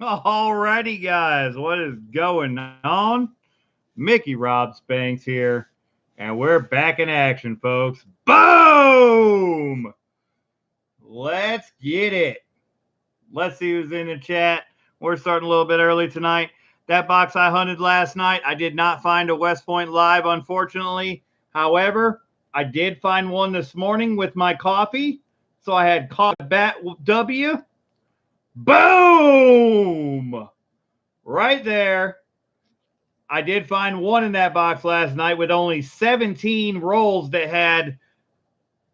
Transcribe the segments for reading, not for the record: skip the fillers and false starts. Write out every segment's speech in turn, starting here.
Alrighty, guys, what is going on? Mickey Rob Spanks here, and we're back in action, folks. Boom! Let's get it. Let's see who's in the chat. We're starting a little bit early tonight. That box I hunted last night, I did not find a West Point Live, unfortunately. However, I did find one this morning with my coffee. So I had Coffee Bat W. Boom! Right there. I did find one in that box last night with only 17 rolls that had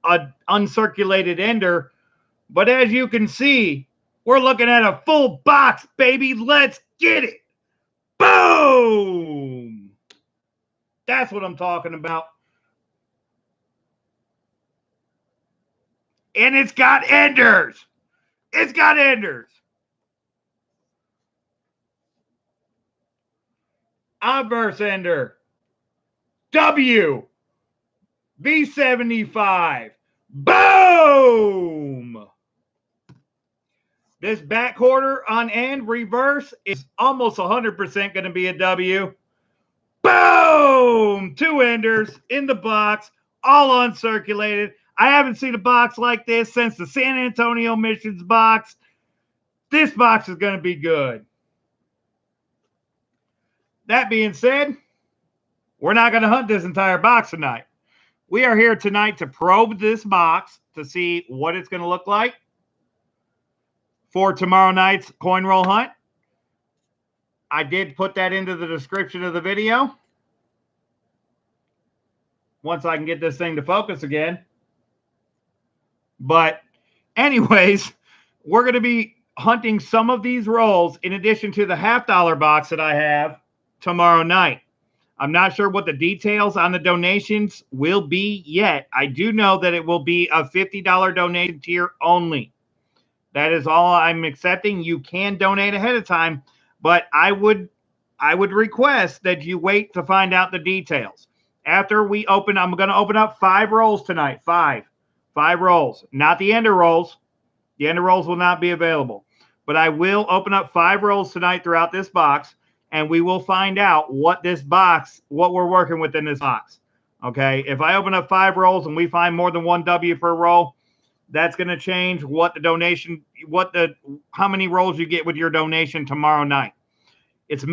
an uncirculated ender. But as you can see, we're looking at a full box, baby. Let's get it. Boom! That's what I'm talking about. And it's got enders. It's got enders. Obverse ender. W. V75. Boom! This back quarter on end reverse is almost 100% going to be a W. Boom! Two enders in the box, all uncirculated. I haven't seen a box like this since the San Antonio Missions box. This box is going to be good. That being said, we're not going to hunt this entire box tonight. We are here tonight to probe this box to see what it's going to look like for tomorrow night's coin roll hunt. I did put that into the description of the video. Once I can get this thing to focus again. But anyways, we're going to be hunting some of these rolls in addition to the $50 box that I have tomorrow night. I'm not sure what the details on the donations will be yet. I do know that it will be a $50 donation tier only. That is all I'm accepting. You can donate ahead of time, but I would request that you wait to find out the details. After we open, I'm going to open up 5 rolls tonight. Five rolls, not the ender rolls. The ender rolls will not be available, but I will open up 5 rolls tonight throughout this box, and we will find out what we're working with in this box. Okay. If I open up 5 rolls and we find more than 1 W per roll, that's going to change what the donation, how many rolls you get with your donation tomorrow night. It's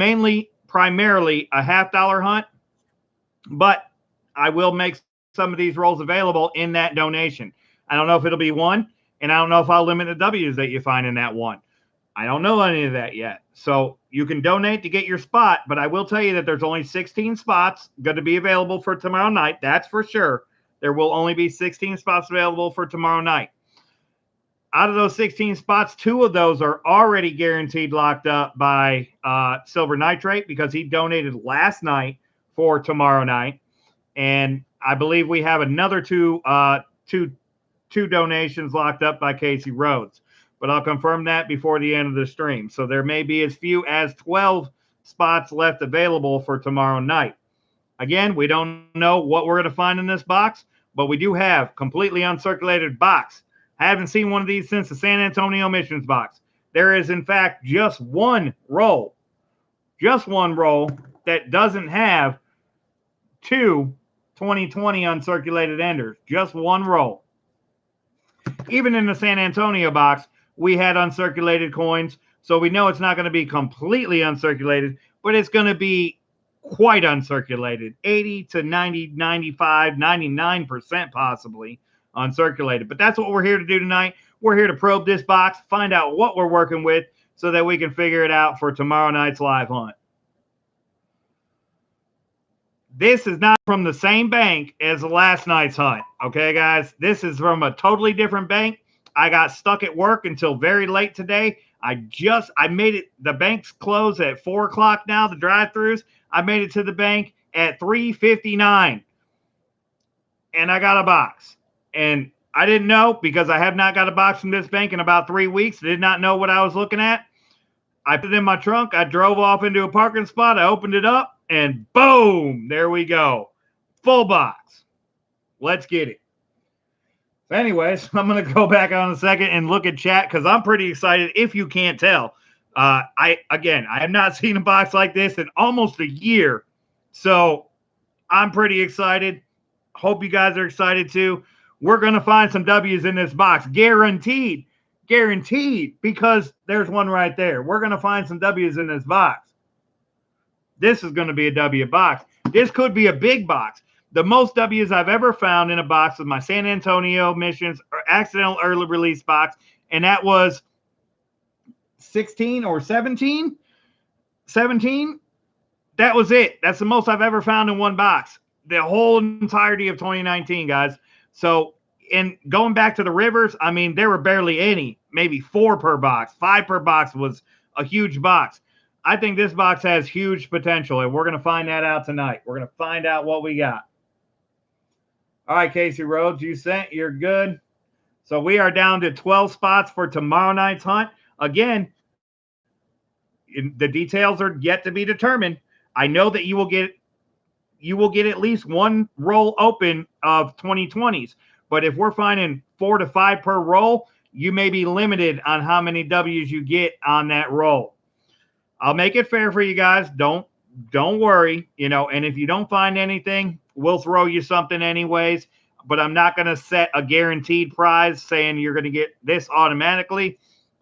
primarily a $50 hunt, but I will make some of these rolls available in that donation. I don't know if it'll be 1, and I don't know if I'll limit the W's that you find in that 1. I don't know any of that yet. So you can donate to get your spot, but I will tell you that there's only 16 spots going to be available for tomorrow night. That's for sure. There will only be 16 spots available for tomorrow night. Out of those 16 spots, 2 of those are already guaranteed locked up by Silver Nitrate because he donated last night for tomorrow night. And I believe we have another two donations locked up by Casey Rhodes. But I'll confirm that before the end of the stream. So there may be as few as 12 spots left available for tomorrow night. Again, we don't know what we're going to find in this box, but we do have completely uncirculated box. I haven't seen one of these since the San Antonio Missions box. There is, in fact, just one roll that doesn't have 2 2020 uncirculated enders. Just one roll. Even in the San Antonio box, we had uncirculated coins, so we know it's not going to be completely uncirculated, but it's going to be quite uncirculated. 80 to 90, 95, 99% possibly uncirculated. But that's what we're here to do tonight. We're here to probe this box, find out what we're working with so that we can figure it out for tomorrow night's live hunt. This is not from the same bank as last night's hunt. Okay, guys? This is from a totally different bank. I got stuck at work until very late today. I made it. The bank's closed at 4 o'clock now, the drive-thrus. I made it to the bank at 3:59. And I got a box. And I didn't know because I have not got a box from this bank in about 3 weeks. I did not know what I was looking at. I put it in my trunk. I drove off into a parking spot. I opened it up, and boom, there we go. Full box. Let's get it. So anyways, I'm going to go back on a second and look at chat because I'm pretty excited, if you can't tell. I have not seen a box like this in almost a year. So I'm pretty excited. Hope you guys are excited too. We're going to find some W's in this box. Guaranteed. Guaranteed. Because there's one right there. We're going to find some W's in this box. This is going to be a W box. This could be a big box. The most W's I've ever found in a box was my San Antonio Missions or accidental early release box. And that was 16 or 17. 17. That was it. That's the most I've ever found in one box. The whole entirety of 2019, guys. So, and going back to the rivers, I mean, there were barely any. Maybe 4 per box. 5 per box was a huge box. I think this box has huge potential, and we're going to find that out tonight. We're going to find out what we got. All right, Casey Rhodes, you sent. You're good. So we are down to 12 spots for tomorrow night's hunt. Again, the details are yet to be determined. I know that you will get at least one roll open of 2020s. But if we're finding 4 to 5 per roll, you may be limited on how many W's you get on that roll. I'll make it fair for you guys. Don't worry, and if you don't find anything, we'll throw you something anyways. But I'm not going to set a guaranteed prize saying you're going to get this automatically.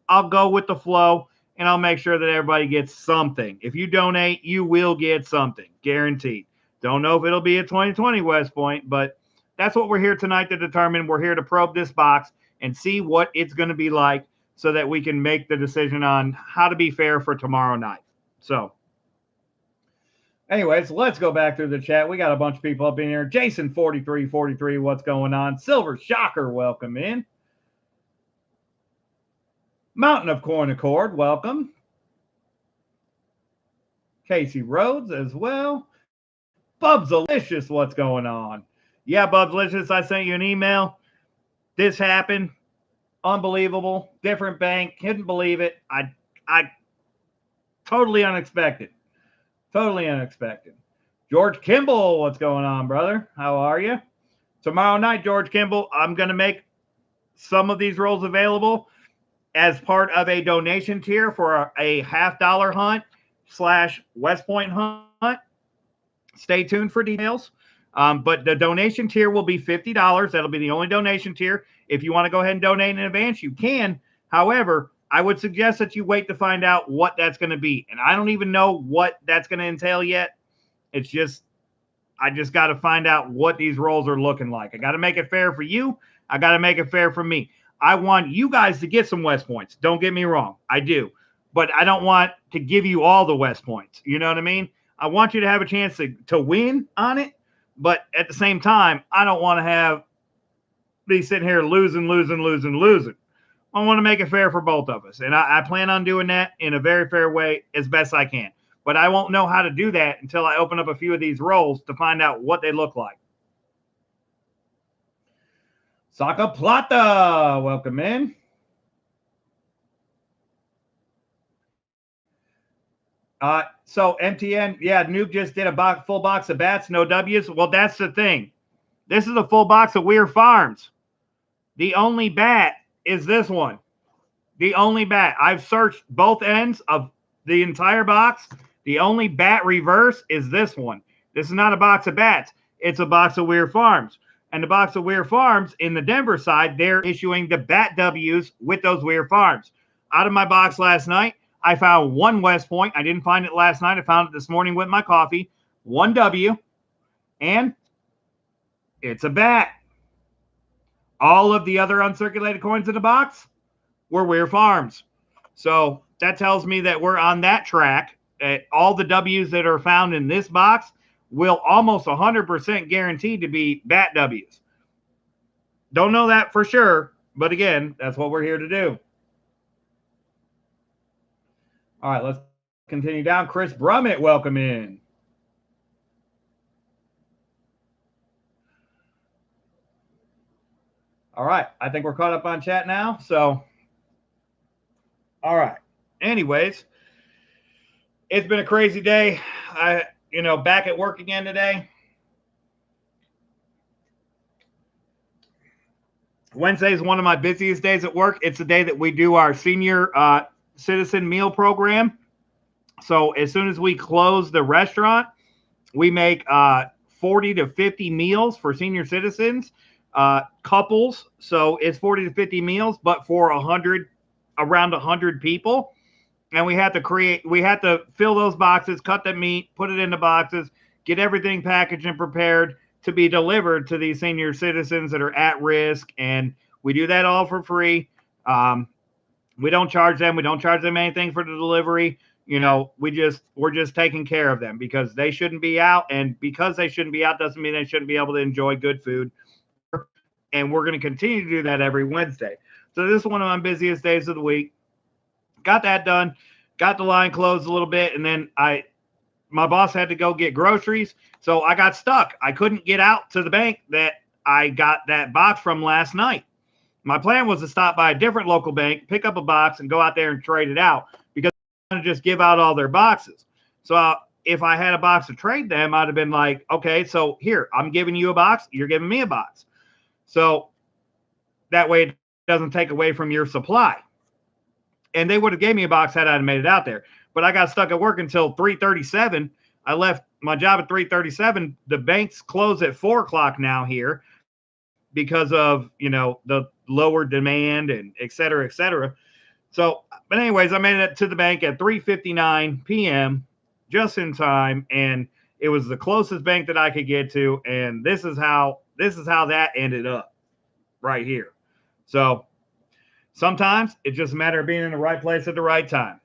I'll go with the flow, and I'll make sure that everybody gets something. If you donate, you will get something, guaranteed. Don't know if it'll be a 2020 West Point, but that's what we're here tonight to determine. We're here to probe this box and see what it's going to be like so that we can make the decision on how to be fair for tomorrow night. So, anyways, let's go back through the chat. We got a bunch of people up in here. Jason4343, what's going on? Silver Shocker, welcome in. Mountain of Corn Accord, welcome. Casey Rhodes as well. Bubsalicious, what's going on? Yeah, Bubsalicious, I sent you an email. This happened. Unbelievable. Different bank. Couldn't believe it. I totally unexpected. Totally unexpected. George Kimball, what's going on, brother? How are you? Tomorrow night, George Kimball, I'm going to make some of these rolls available as part of a donation tier for a $50 hunt / West Point hunt. Stay tuned for details. But the donation tier will be $50. That'll be the only donation tier. If you want to go ahead and donate in advance, you can. However, I would suggest that you wait to find out what that's going to be. And I don't even know what that's going to entail yet. It's just, I just got to find out what these rolls are looking like. I got to make it fair for you. I got to make it fair for me. I want you guys to get some West Points. Don't get me wrong. I do. But I don't want to give you all the West Points. You know what I mean? I want you to have a chance to win on it. But at the same time, I don't want to be sitting here losing. I want to make it fair for both of us. And I plan on doing that in a very fair way as best I can. But I won't know how to do that until I open up a few of these rolls to find out what they look like. Saka Plata, welcome in. So MTN, yeah, Nuke just did a full box of bats, no W's. Well, that's the thing. This is a full box of Weir Farms. The only bat is this one. The only bat. I've searched both ends of the entire box. The only bat reverse is this one. This is not a box of bats. It's a box of Weir Farms. And the box of Weir Farms in the Denver side, they're issuing the bat W's with those Weir Farms. Out of my box last night, I found one West Point. I didn't find it last night. I found it this morning with my coffee. One W. And it's a bat. All of the other uncirculated coins in the box were Weir Farms. So that tells me that we're on that track. All the W's that are found in this box will almost 100% guaranteed to be bat W's. Don't know that for sure, but again, that's what we're here to do. All right, let's continue down. Chris Brummett, welcome in. All right, I think we're caught up on chat now. So, all right. Anyways, it's been a crazy day. Back at work again today. Wednesday is one of my busiest days at work. It's the day that we do our senior citizen meal program. So as soon as we close the restaurant, we make 40 to 50 meals for senior citizens, couples. So it's 40 to 50 meals, but for around 100 people. And we had to fill those boxes, cut the meat, put it into boxes, get everything packaged and prepared to be delivered to these senior citizens that are at risk. And we do that all for free. We don't charge them. We don't charge them anything for the delivery. We're just taking care of them because they shouldn't be out. And because they shouldn't be out doesn't mean they shouldn't be able to enjoy good food. And we're going to continue to do that every Wednesday. So this is one of my busiest days of the week. Got that done. Got the line closed a little bit. And then my boss had to go get groceries. So I got stuck. I couldn't get out to the bank that I got that box from last night. My plan was to stop by a different local bank, pick up a box, and go out there and trade it out because I want to just give out all their boxes. So if I had a box to trade them, I'd have been like, okay, so here, I'm giving you a box. You're giving me a box. So that way it doesn't take away from your supply. And they would have gave me a box had I made it out there. But I got stuck at work until 3:37. I left my job at 3:37. The banks close at 4 o'clock now here because of, the lower demand and et cetera, et cetera. So, but anyways, I made it to the bank at 3:59 p.m. just in time. And it was the closest bank that I could get to. And this is how that ended up right here. So sometimes it's just a matter of being in the right place at the right time.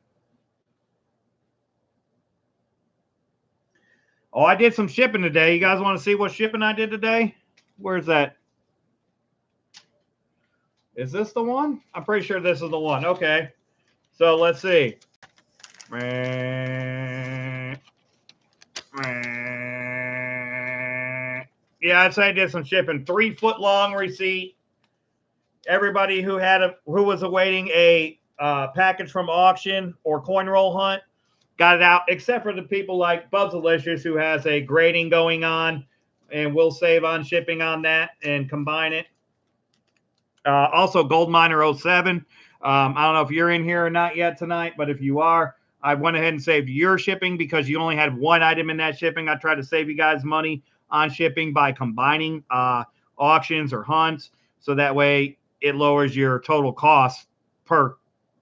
Oh, I did some shipping today. You guys want to see what shipping I did today? Where's that? Is this the one? I'm pretty sure this is the one. Okay. So let's see. Yeah, I'd say I did some shipping. 3-foot long receipt. Everybody who was awaiting a package from auction or coin roll hunt got it out, except for the people like Buzzalicious who has a grading going on, and we'll save on shipping on that and combine it. Also, Gold Miner 07. I don't know if you're in here or not yet tonight, but if you are, I went ahead and saved your shipping because you only had one item in that shipping. I tried to save you guys money on shipping by combining auctions or hunts, so that way it lowers your total cost per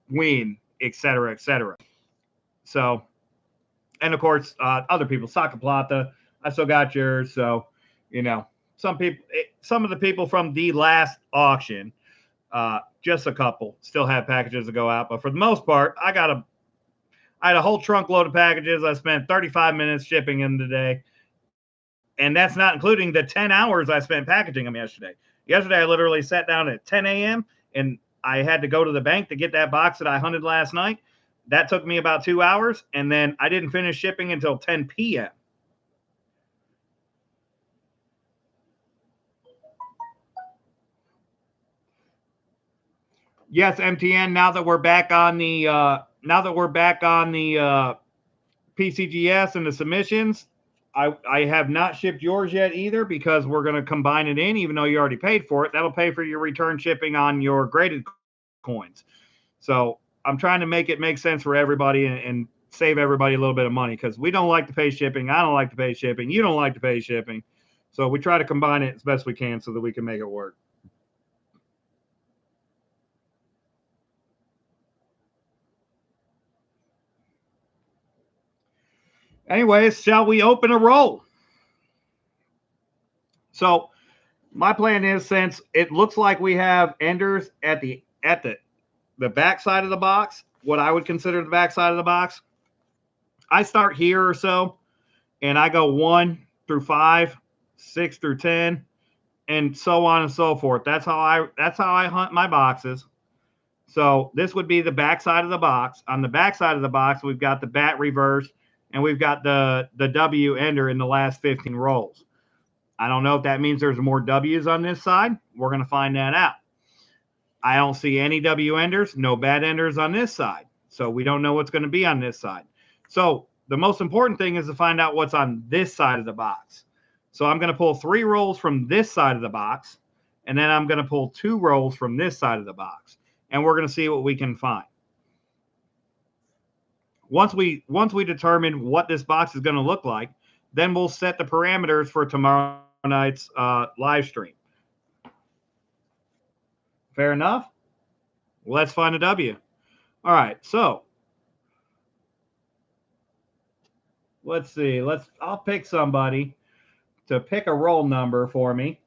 win, et cetera, et cetera. So, and of course, other people, Saka Plata, I still got yours. So, some of the people from the last auction, just a couple, still have packages to go out. But for the most part, I had a whole trunk load of packages. I spent 35 minutes shipping them today. And that's not including the 10 hours I spent packaging them yesterday. Yesterday, I literally sat down at 10 a.m. and I had to go to the bank to get that box that I hunted last night. That took me about 2 hours. And then I didn't finish shipping until 10 p.m. Yes, MTN. Now that we're back on the PCGS and the submissions, I have not shipped yours yet either because we're going to combine it in, even though you already paid for it. That'll pay for your return shipping on your graded coins. So I'm trying to make it make sense for everybody and save everybody a little bit of money because we don't like to pay shipping. I don't like to pay shipping. You don't like to pay shipping. So we try to combine it as best we can so that we can make it work. Anyways, shall we open a roll? So my plan is, since it looks like we have enders at the back side of the box, what I would consider the back side of the box, I start here or so, and I go 1 through 5, 6 through 10, and so on and so forth. That's how I hunt my boxes. So this would be the back side of the box. On the back side of the box, we've got the bat reverse, and we've got the W ender in the last 15 rolls. I don't know if that means there's more W's on this side. We're going to find that out. I don't see any W enders, no bad enders on this side. So we don't know what's going to be on this side. So the most important thing is to find out what's on this side of the box. So I'm going to pull 3 rolls from this side of the box, and then I'm going to pull 2 rolls from this side of the box. And we're going to see what we can find. once we determine what this box is going to look like, then we'll set the parameters for tomorrow night's live stream. Fair enough? Let's find a W. All right, so let's see. I'll pick somebody to pick a roll number for me.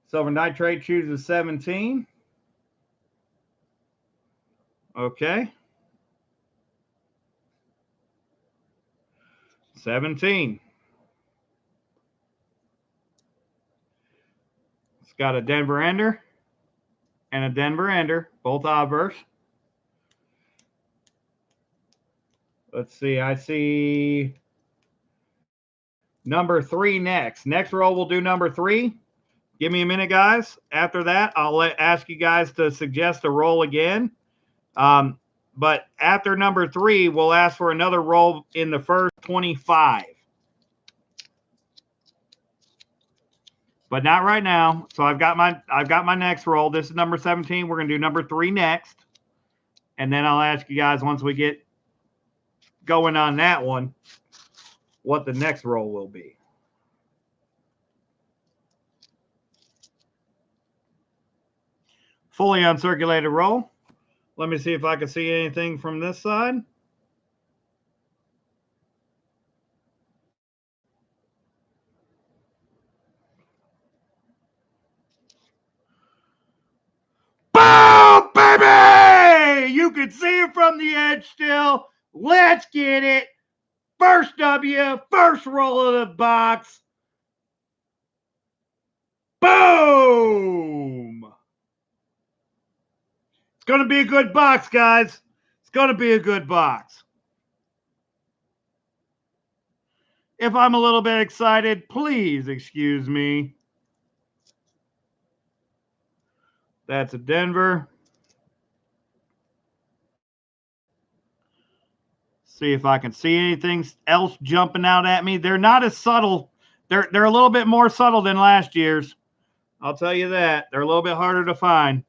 Silver Nitrate chooses 17. Okay. 17. It's got a Denver Ender and a Denver Ender, both obverse. Let's see. I see number 3 next. Next roll, we'll do number 3. Give me a minute, guys. After that, I'll ask you guys to suggest a roll again. But after number 3, we'll ask for another roll in the first 25. But not right now. So I've got my next roll. This is number 17. We're going to do number 3 next. And then I'll ask you guys once we get going on that one what the next roll will be. Fully uncirculated roll. Let me see if I can see anything from this side. Boom, baby! You can see it from the edge still. Let's get it. First W, first roll of the box. Boom! It's going to be a good box, guys. It's going to be a good box. If I'm a little bit excited, please excuse me. That's a Denver. See if I can see anything else jumping out at me. They're not as subtle. They're a little bit more subtle than last year's. I'll tell you that. They're a little bit harder to find.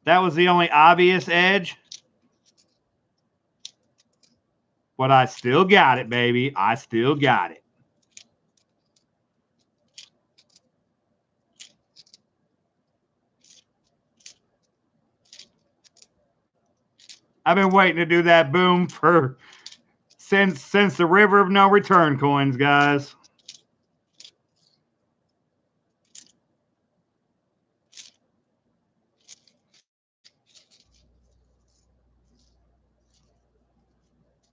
That was the only obvious edge. But I still got it, baby. I still got it. I've been waiting to do that boom for since the River of No Return coins, guys.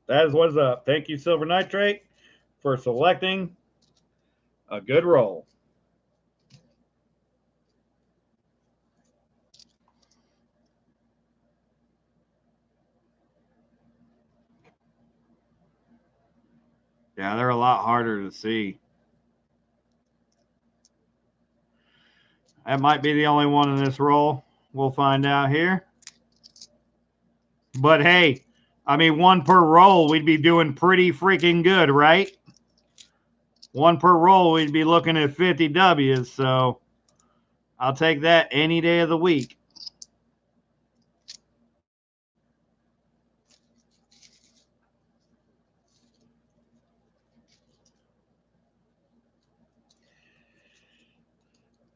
That is what's up. Thank you, Silver Nitrate, for selecting a good roll. Yeah, they're a lot harder to see. That might be the only one in this roll. We'll find out here. But hey, I mean, one per roll, we'd be doing pretty freaking good, right? One per roll, we'd be looking at 50 W's. So I'll take that any day of the week.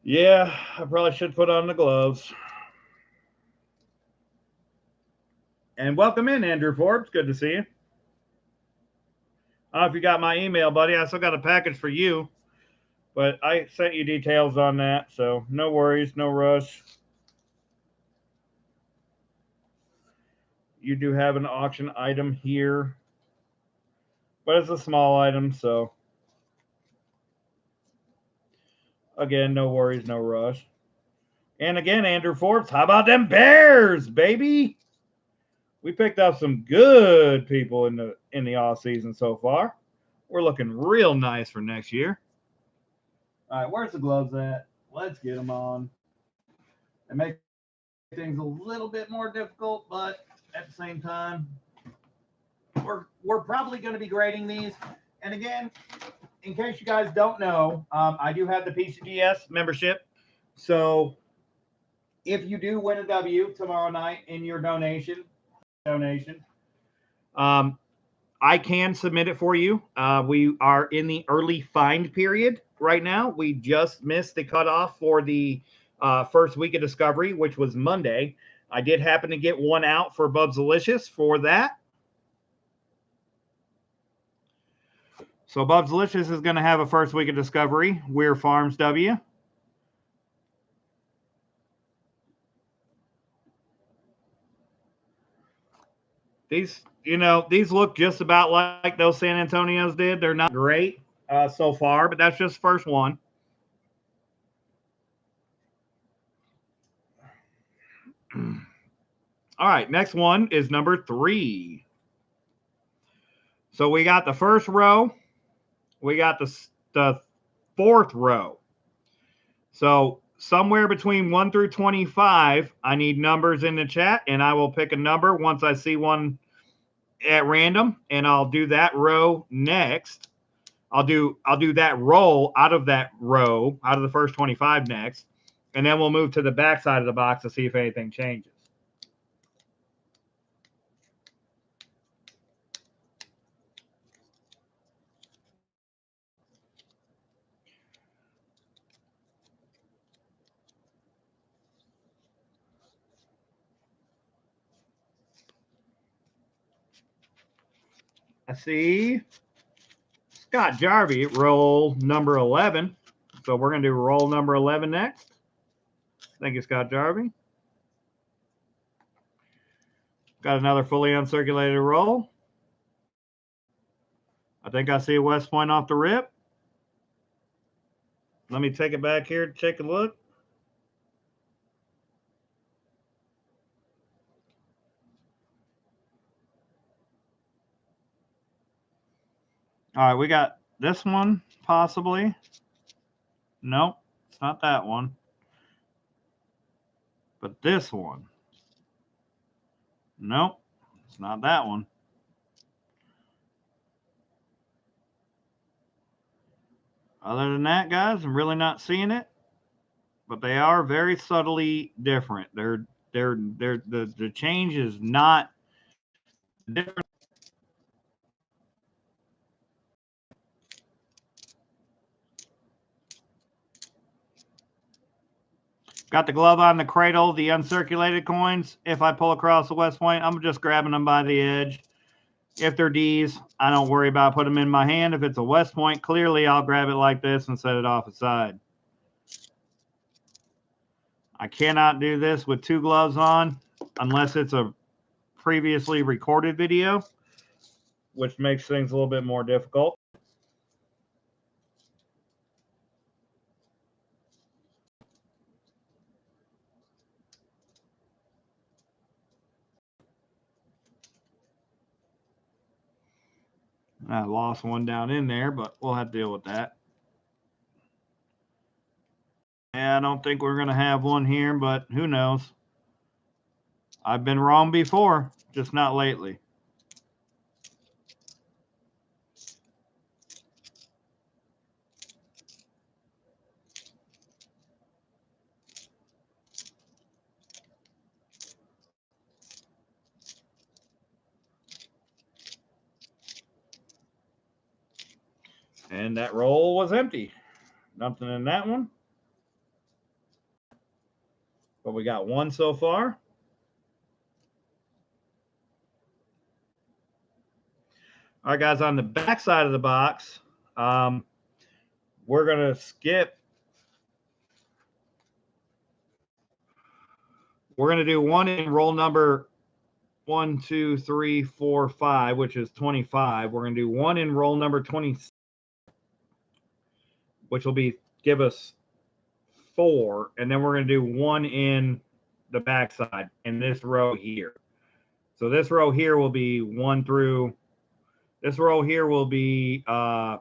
Yeah, I probably should put on the gloves. And welcome in, Andrew Forbes. Good to see you. I don't know if you got my email, buddy. I still got a package for you. But I sent you details on that, so no worries, no rush. You do have an auction item here. But it's a small item, so again, no worries, no rush. And again, Andrew Forbes, how about them Bears, baby? We picked up some good people in the off season so far. We're looking real nice for next year. All right, where's the gloves at? Let's get them on. And make things a little bit more difficult, but at the same time, we're probably going to be grading these. And again, in case you guys don't know, I do have the PCGS membership. So if you do win a W tomorrow night in your donation, I can submit it for you. We are in the early find period right now. We just missed the cutoff for the first week of discovery, which was Monday. I did happen to get one out for Bub's Delicious for that. So Bub's Delicious is going to have a first week of discovery. We're Farms W. These look just about like those San Antonios did. They're not great so far, but that's just the first one. All right, next one is number 3. So we got the first row. We got the fourth row. So somewhere between 1 through 25, I need numbers in the chat, and I will pick a number once I see one at random, and I'll do that row next. I'll do that roll out of that row, out of the first 25 next, and then we'll move to the back side of the box to see if anything changes. I see Scott Jarvie, roll number 11. So we're going to do roll number 11 next. Thank you, Scott Jarvie. Got another fully uncirculated roll. I think I see West Point off the rip. Let me take it back here to take a look. All right, we got this one, possibly. Nope, it's not that one. But this one. Nope, it's not that one. Other than that, guys, I'm really not seeing it. But they are very subtly different. The change is not different. Got the glove on the cradle, the uncirculated coins. If I pull across the West Point, I'm just grabbing them by the edge. If they're D's, I don't worry about putting them in my hand. If it's a West Point, clearly I'll grab it like this and set it off aside. I cannot do this with 2 gloves on unless it's a previously recorded video, which makes things a little bit more difficult. I lost one down in there, but we'll have to deal with that. Yeah, I don't think we're going to have one here, but who knows? I've been wrong before, just not lately. And that roll was empty. Nothing in that one. But we got one so far. All right, guys, on the back side of the box, we're going to skip. We're going to do one in roll number 1, 2, 3, 4, 5, which is 25. We're going to do one in roll number 20, which will give us 4, and then we're going to do one in the backside in this row here. So this row here will be 1 through. This row here will be 45,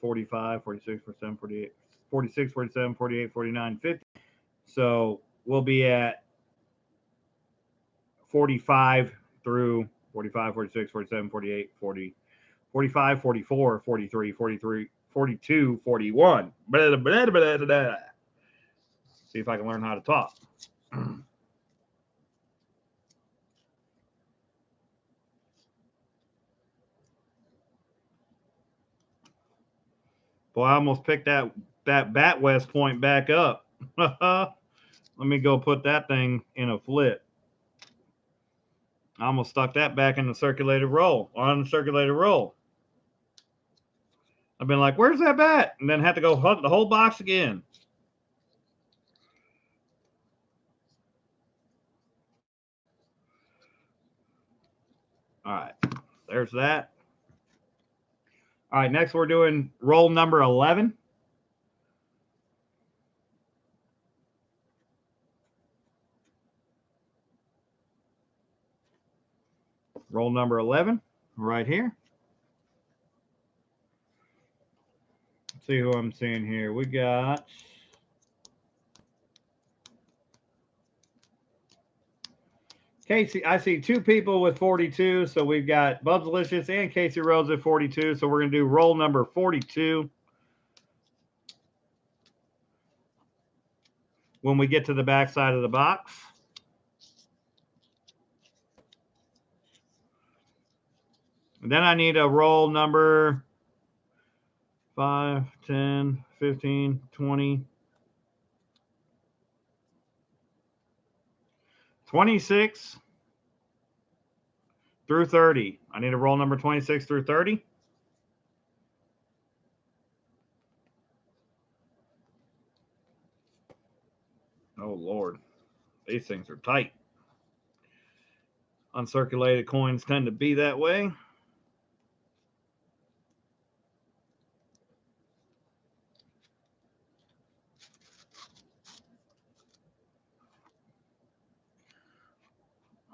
46, 47, 48, 46, 47, 48, 49, 50. So we'll be at 45 through 45, 46, 47, 48, 40, 45, 44, 43, 42, 41. Blah, blah, blah, blah, blah. See if I can learn how to talk. Boy, I almost picked that bat west point back up. Let me go put that thing in a flip. I almost stuck that back in the circulated roll, on the circulated roll. I've been like, where's that bat? And then had to go hunt the whole box again. All right, there's that. All right, next we're doing roll number 11. Roll number 11 right here. Let's see who I'm seeing here. We got Casey. I see two people with 42. So we've got Bubs Delicious and Casey Rose at 42. So we're going to do roll number 42 when we get to the back side of the box. And then I need a roll number 5, 10, 15, 20, 26 through 30. I need a roll number 26 through 30. Oh, Lord. These things are tight. Uncirculated coins tend to be that way.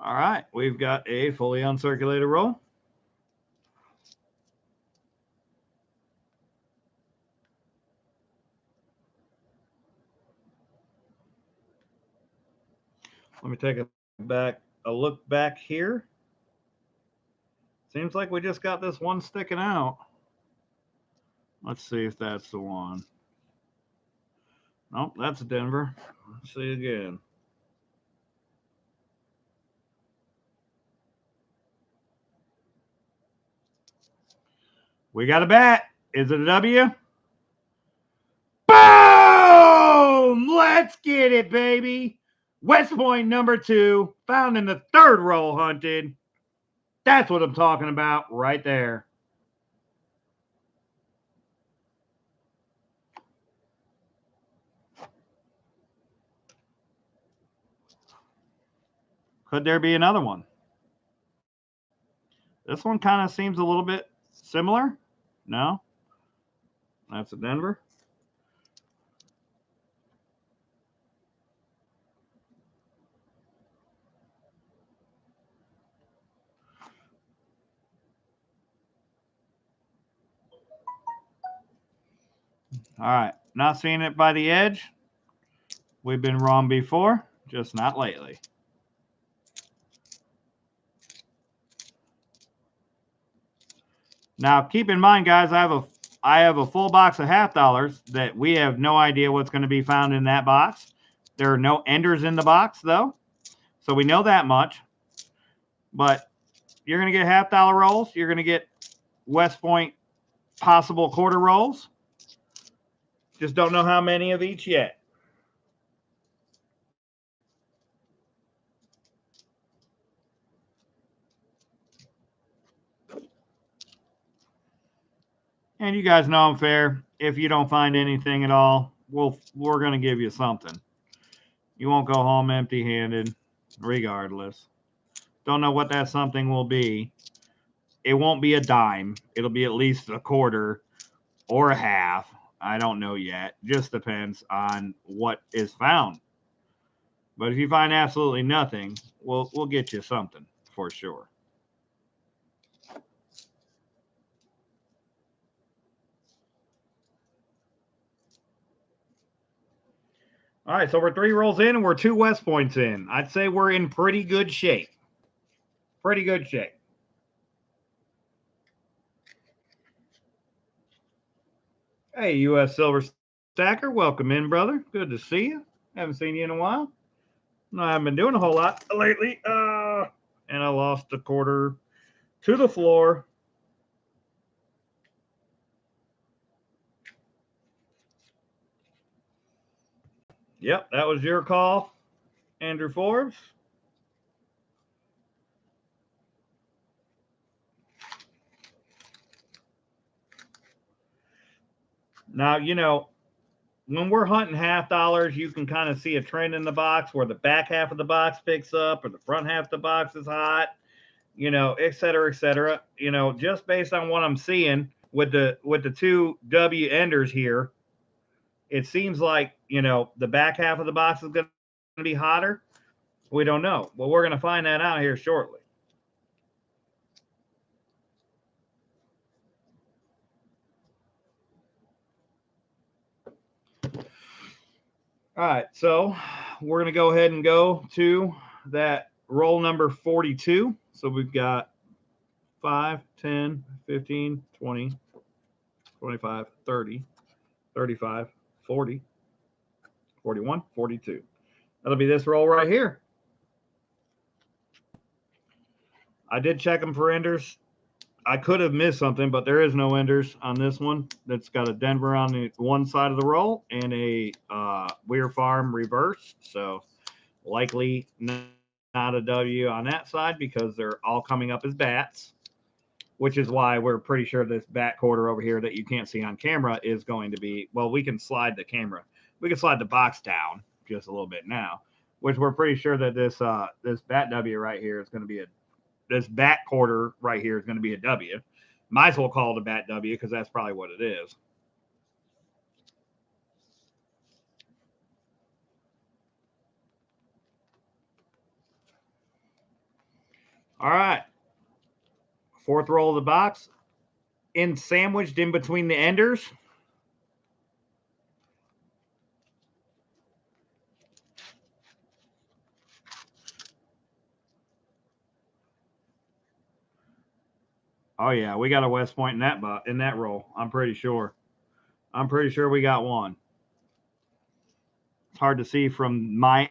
All right, we've got a fully uncirculated roll. Let me take a look back here. Seems like we just got this one sticking out. Let's see if that's the one. Nope, that's Denver. Let's see again. We got a bat. Is it a W? Boom! Let's get it, baby. West Point number 2, found in the third roll hunted. That's what I'm talking about right there. Could there be another one? This one kind of seems a little bit similar. No? That's a Denver. All right. Not seeing it by the edge. We've been wrong before, just not lately. Now, keep in mind, guys, I have a full box of $half that we have no idea what's going to be found in that box. There are no enders in the box, though, so we know that much. But you're going to get $half rolls. You're going to get West Point possible quarter rolls. Just don't know how many of each yet. And you guys know I'm fair. If you don't find anything at all, we're going to give you something. You won't go home empty-handed, regardless. Don't know what that something will be. It won't be a dime. It'll be at least a quarter or a half. I don't know yet. Just depends on what is found. But if you find absolutely nothing, we'll get you something for sure. All right, so we're 3 rolls in and we're 2 West Points in. I'd say we're in pretty good shape. Pretty good shape. Hey, U.S. Silver Stacker, welcome in, brother. Good to see you. Haven't seen you in a while. No, I haven't been doing a whole lot lately. And I lost a quarter to the floor. Yep, that was your call, Andrew Forbes. Now, when we're hunting half dollars, you can kind of see a trend in the box where the back half of the box picks up or the front half of the box is hot, et cetera, et cetera. Just based on what I'm seeing with the two W enders here, it seems like, the back half of the box is going to be hotter. We don't know. Well, we're going to find that out here shortly. All right, so we're going to go ahead and go to that roll number 42. So we've got 5, 10, 15, 20, 25, 30, 35, 40, 41, 42. That'll be this roll right here. I did check them for enders. I could have missed something, but there is no enders on this one. That's got a Denver on the one side of the roll and a Weir Farm reverse. So likely not a W on that side because they're all coming up as bats, which is why we're pretty sure this bat quarter over here that you can't see on camera is going to be, well, we can slide the camera. We can slide the box down just a little bit now, which we're pretty sure that this bat W right here is going to be this bat quarter right here is going to be a W. Might as well call it a bat W because that's probably what it is. All right. Fourth roll of the box. Sandwiched in between the enders. Oh yeah, we got a West Point in that roll. I'm pretty sure. I'm pretty sure we got one. It's hard to see from my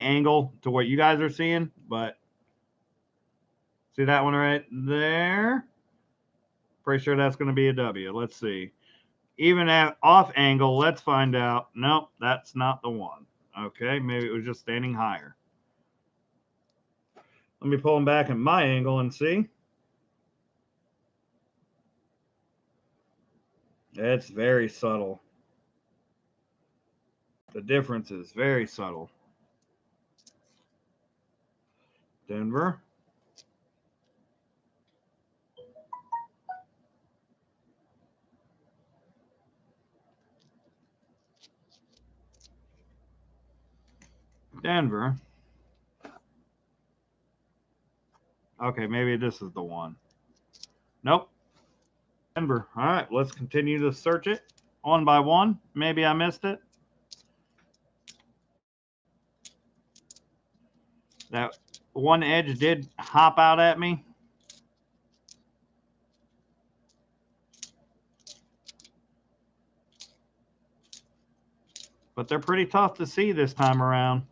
angle to what you guys are seeing, but see that one right there? Pretty sure that's going to be a W. Let's see. Even at off angle, let's find out. Nope, that's not the one. Okay, maybe it was just standing higher. Let me pull them back at my angle and see. It's very subtle. The difference is very subtle. Denver. Denver. Okay, maybe this is the one. Nope. Denver. All right, let's continue to search it one by one. Maybe I missed it. That one edge did hop out at me. But they're pretty tough to see this time around.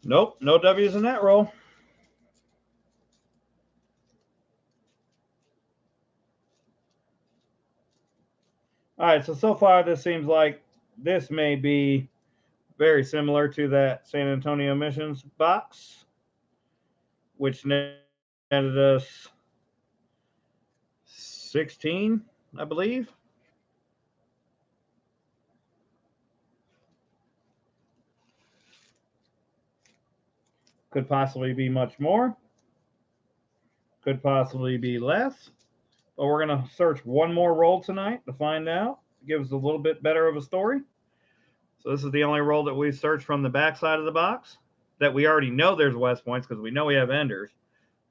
Nope, no W's in that roll. All right, so far this seems like this may be very similar to that San Antonio Missions box, which netted us 16, I believe. Could possibly be much more. Could possibly be less. But we're going to search one more roll tonight to find out to give us a little bit better of a story. So this is the only roll that we searched from the back side of the box that we already know there's West points because we know we have enders.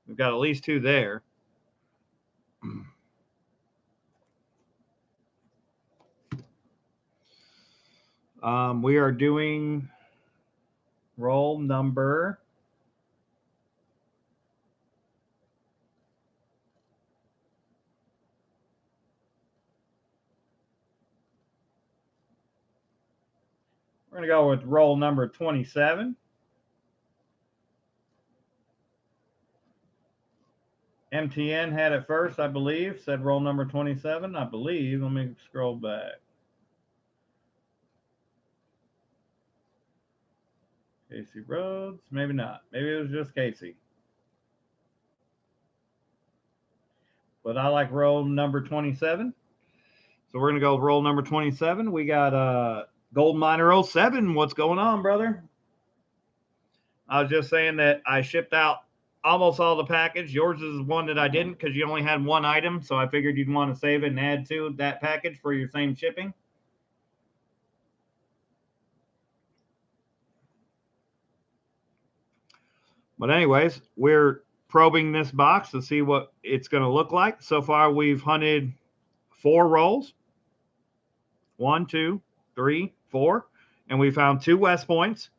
We've got at least 2 there. We are doing roll number we're going to go with roll number 27. MTN had it first, I believe, said roll number 27, I believe. Let me scroll back. Casey Rhodes, maybe not. Maybe it was just Casey. But I like roll number 27. So we're going to go with roll number 27. We got Gold Miner 07. What's going on, brother? I was just saying that I shipped out almost all the package. Yours is one that I didn't because you only had 1 item. So I figured you'd want to save it and add to that package for your same shipping. But anyways, we're probing this box to see what it's going to look like. So far, we've hunted 4 rolls. 1, 2, 3, 4. And we found 2 West points.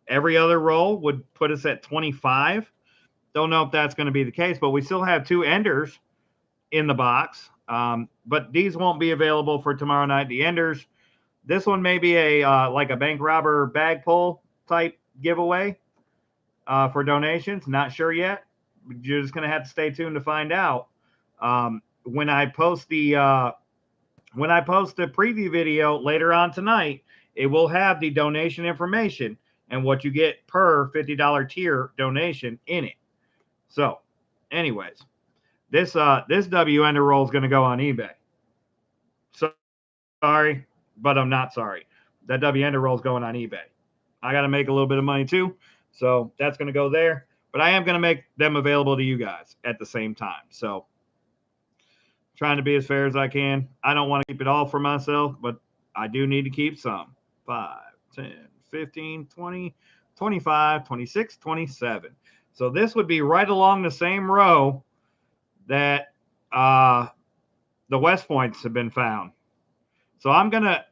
Every other roll would put us at 25. Don't know if that's going to be the case, but we still have 2 enders in the box. But these won't be available for tomorrow night. The enders, this one may be a like a bank robber bag pull type giveaway for donations. Not sure yet. You're just going to have to stay tuned to find out. When I post the preview video later on tonight, it will have the donation information and what you get per $50 tier donation in it. So, anyways, this W ender roll is going to go on eBay. So, sorry, but I'm not sorry. That W ender roll is going on eBay. I got to make a little bit of money too, so that's going to go there. But I am going to make them available to you guys at the same time. So, trying to be as fair as I can. I don't want to keep it all for myself, but I do need to keep some. 5, 10, 15, 20, 25, 26, 27. So this would be right along the same row that the West points have been found. So I'm gonna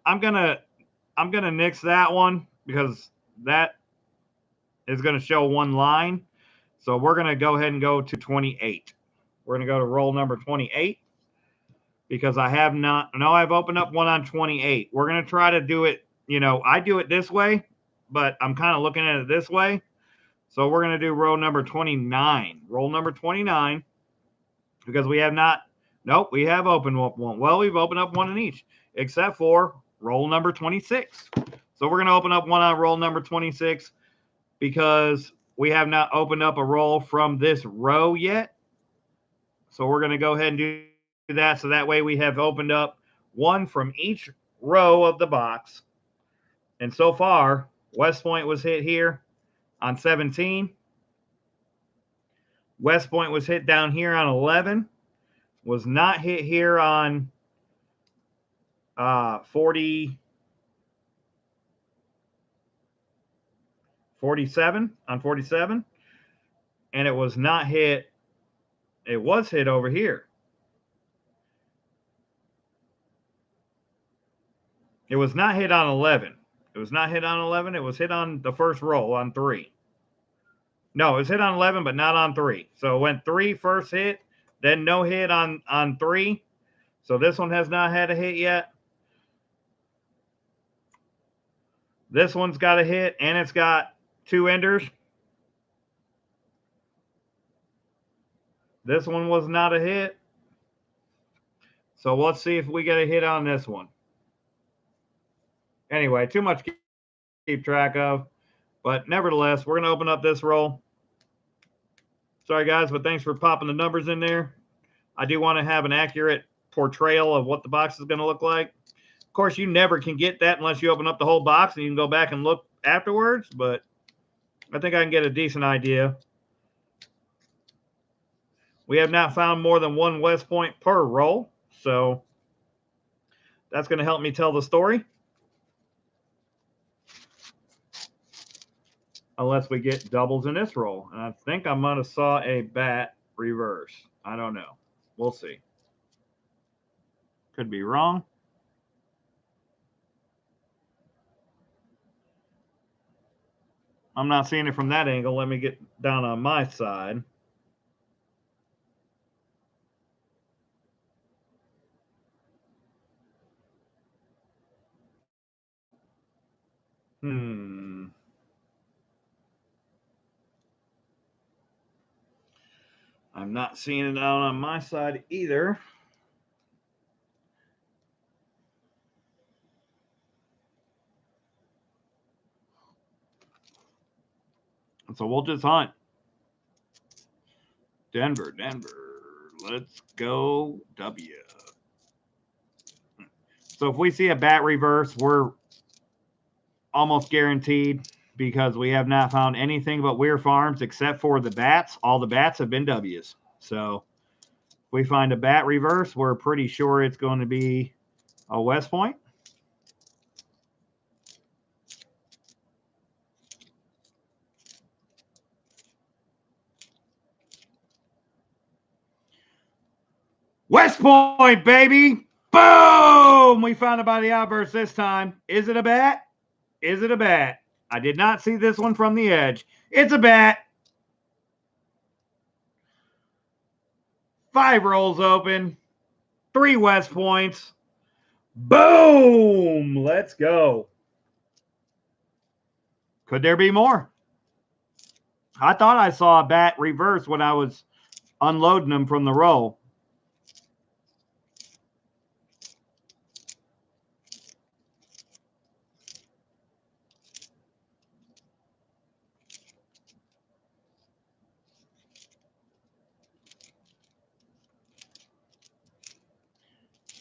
nix that one because that is gonna show 1 line. So we're gonna go ahead and go to 28. We're gonna go to roll number 28. Because I have not, no, I've opened up one on 28. We're going to try to do it, I do it this way, but I'm kind of looking at it this way. So we're going to do roll number 29. Roll number 29, because we have not, nope, we have opened up one. Well, we've opened up one in each, except for roll number 26. So we're going to open up one on roll number 26 because we have not opened up a roll from this row yet. So we're going to go ahead and do that, so that way we have opened up one from each row of the box. And so far, West Point was hit here on 17. West Point was hit down here on 11. Was not hit here on 47 on 47. And it was not hit. It was hit over here. It was not hit on 11. It was not hit on 11. It was hit on the first roll on 3. No, it was hit on 11, but not on 3. So it went 3 first hit, then no hit on 3. So this one has not had a hit yet. This one's got a hit, and it's got 2 enders. This one was not a hit. So let's see if we get a hit on this one. Anyway, too much to keep track of. But nevertheless, we're going to open up this roll. Sorry, guys, but thanks for popping the numbers in there. I do want to have an accurate portrayal of what the box is going to look like. Of course, you never can get that unless you open up the whole box and you can go back and look afterwards. But I think I can get a decent idea. We have not found more than 1 West Point per roll. So That's going to help me tell the story. Unless we get doubles in this roll. And I think I might have saw a bat reverse. I don't know. We'll see. Could be wrong. I'm not seeing it from that angle. Let me get down on my side. I'm not seeing it out on my side either. So we'll just hunt. Denver. Let's go W. So if we see a bat reverse, we're almost guaranteed, because we have not found anything but Weir Farms except for the bats. All the bats have been W's. So if we find a bat reverse, we're pretty sure it's going to be a West Point. West Point, baby. Boom! We found a body outburst this time. Is it a bat? Is it a bat? I did not see this one from the edge. It's a bat. 5 rolls open. 3 West Points. Boom! Let's go. Could there be more? I thought I saw a bat reverse when I was unloading them from the roll.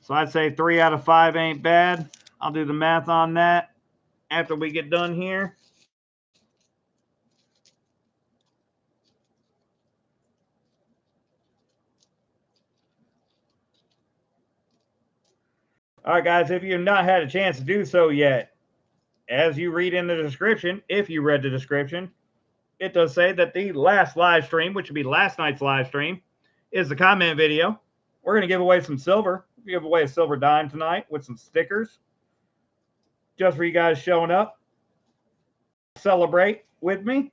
So I'd say 3 out of 5 ain't bad. I'll do the math on that after we get done here. All right, guys, if you've not had a chance to do so yet, as you read in the description, if you read the description, it does say that the last live stream, which would be last night's live stream, is the comment video. We're going to give away some silver. We'll give away a silver dime tonight with some stickers just for you guys showing up. Celebrate with me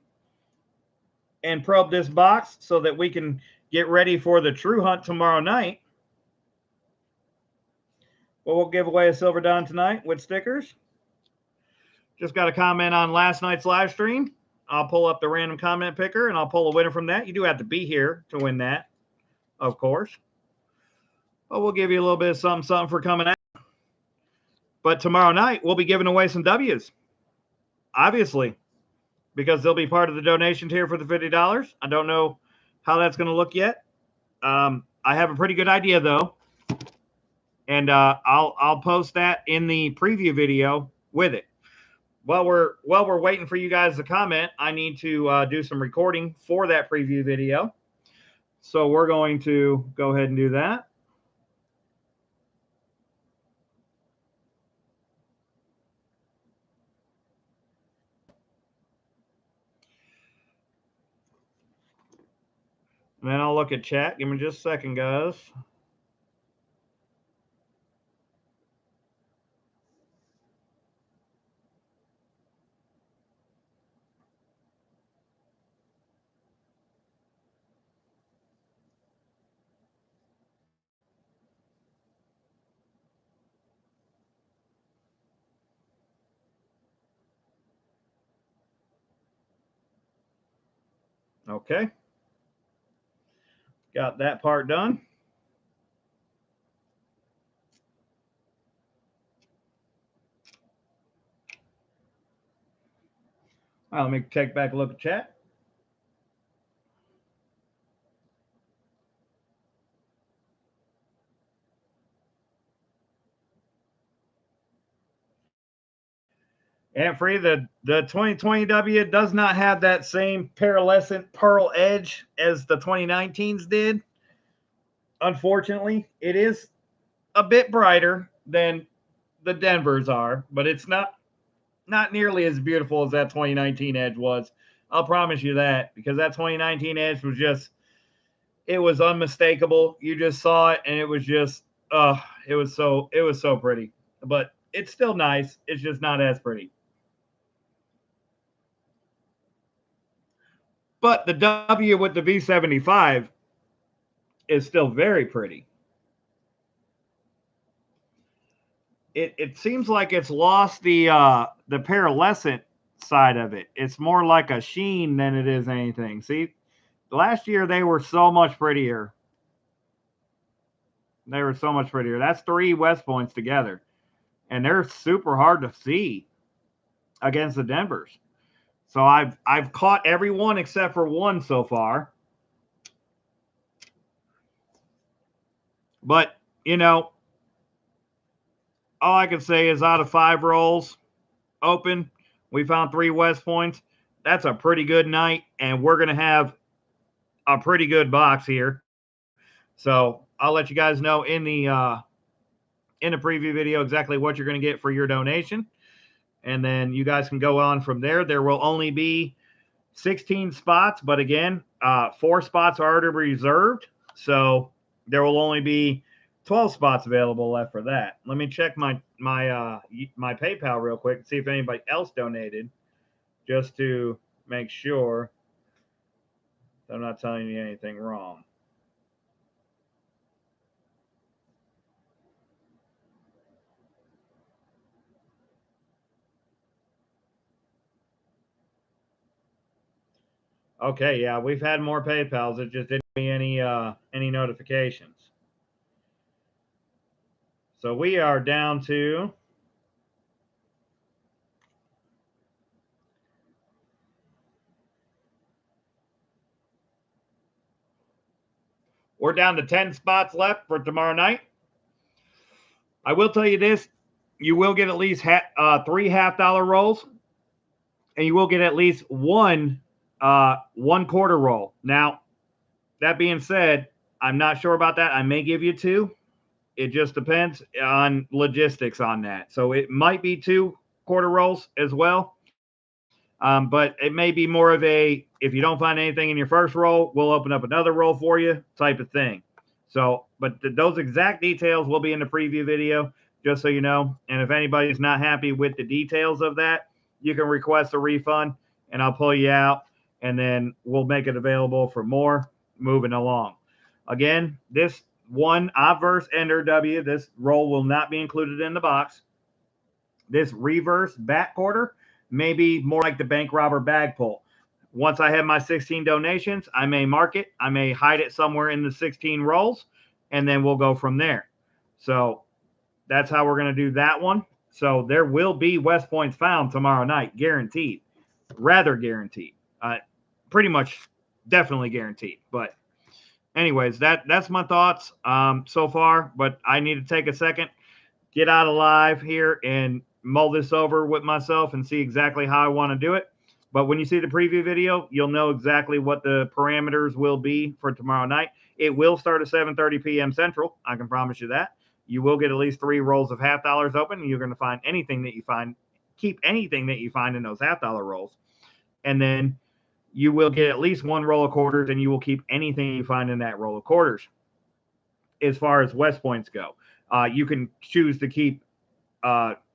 and probe this box so that we can get ready for the true hunt tomorrow night. But we'll give away a silver dime tonight with stickers. Just got a comment on last night's live stream. I'll pull up the random comment picker and I'll pull a winner from that. You do have to be here to win that, of course. But we'll give you a little bit of something for coming out. But tomorrow night, we'll be giving away some W's. Obviously, because they'll be part of the donation tier for the $50. I don't know how that's going to look yet. I have a pretty good idea, though. And I'll post that in the preview video with it. While we're waiting for you guys to comment, I need to do some recording for that preview video. So we're going to go ahead and do that. And then I'll look at chat. Give me just a second, guys. Okay. Got that part done. All right, let me take back a look at chat. And free, the 2020 W does not have that same pearlescent pearl edge as the 2019s did. Unfortunately, it is a bit brighter than the Denvers are, but it's not nearly as beautiful as that 2019 edge was. I'll promise you that, because that 2019 edge was just, it was unmistakable. You just saw it and it was just it was so pretty. But it's still nice. It's just not as pretty. But the W with the V75 is still very pretty. It seems like it's lost the pearlescent side of it. It's more like a sheen than it is anything. See, last year they were so much prettier. They were so much prettier. That's 3 West Points together, and they're super hard to see against the Denvers. So I've caught everyone except for one so far. But, you know, all I can say is out of 5 rolls open, we found 3 West Points. That's a pretty good night, and we're going to have a pretty good box here. So I'll let you guys know in the preview video exactly what you're going to get for your donation, and then you guys can go on from there. There will only be 16 spots, but again, 4 spots are already reserved, so there will only be 12 spots available left for that. Let me check my PayPal real quick and see if anybody else donated, just to make sure that I'm not telling you anything wrong. Okay, yeah, we've had more PayPals. It just didn't give me any notifications. So we are down to we're down to 10 spots left for tomorrow night. I will tell you this: you will get at least 3 $half rolls, and you will get at least one quarter roll. Now, that being said, I'm not sure about that. I may give you 2. It just depends on logistics on that. So it might be 2 quarter rolls as well. But it may be more of a, if you don't find anything in your first roll, we'll open up another roll for you type of thing. So, but those exact details will be in the preview video, just so you know. And if anybody's not happy with the details of that, you can request a refund and I'll pull you out, and then we'll make it available for more moving along. Again, this one obverse ender W, this roll will not be included in the box. This reverse back quarter may be more like the bank robber bag pull. Once I have my 16 donations, I may mark it. I may hide it somewhere in the 16 rolls, and then we'll go from there. So that's how we're going to do that one. So there will be West Points found tomorrow night, guaranteed. Rather guaranteed. Pretty much definitely guaranteed. But anyways, that's my thoughts so far. But I need to take a second, get out of live here, and mull this over with myself and see exactly how I want to do it. But when you see the preview video, you'll know exactly what the parameters will be for tomorrow night. It will start at 7:30 p.m. Central. I can promise you that. You will get at least 3 rolls of $half open, and you're going to find anything that you find. Keep anything that you find in those $half rolls. And then you will get at least 1 roll of quarters, and you will keep anything you find in that roll of quarters. As far as West Points go, you can choose to keep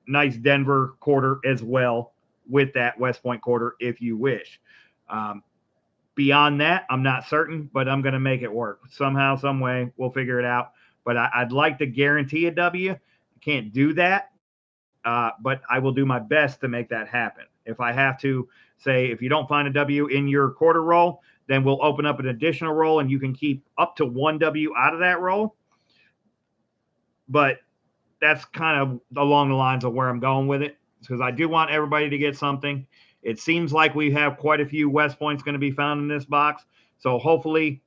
nice Denver quarter as well with that West Point quarter if you wish. Beyond that, I'm not certain, but I'm going to make it work somehow, some way. We'll figure it out. But I'd like to guarantee a W. I can't do that, but I will do my best to make that happen. If I have to say, if you don't find a W in your quarter roll, then we'll open up an additional roll, and you can keep up to 1 W out of that roll. But that's kind of along the lines of where I'm going with it, because I do want everybody to get something. It seems like we have quite a few West Points going to be found in this box. So hopefully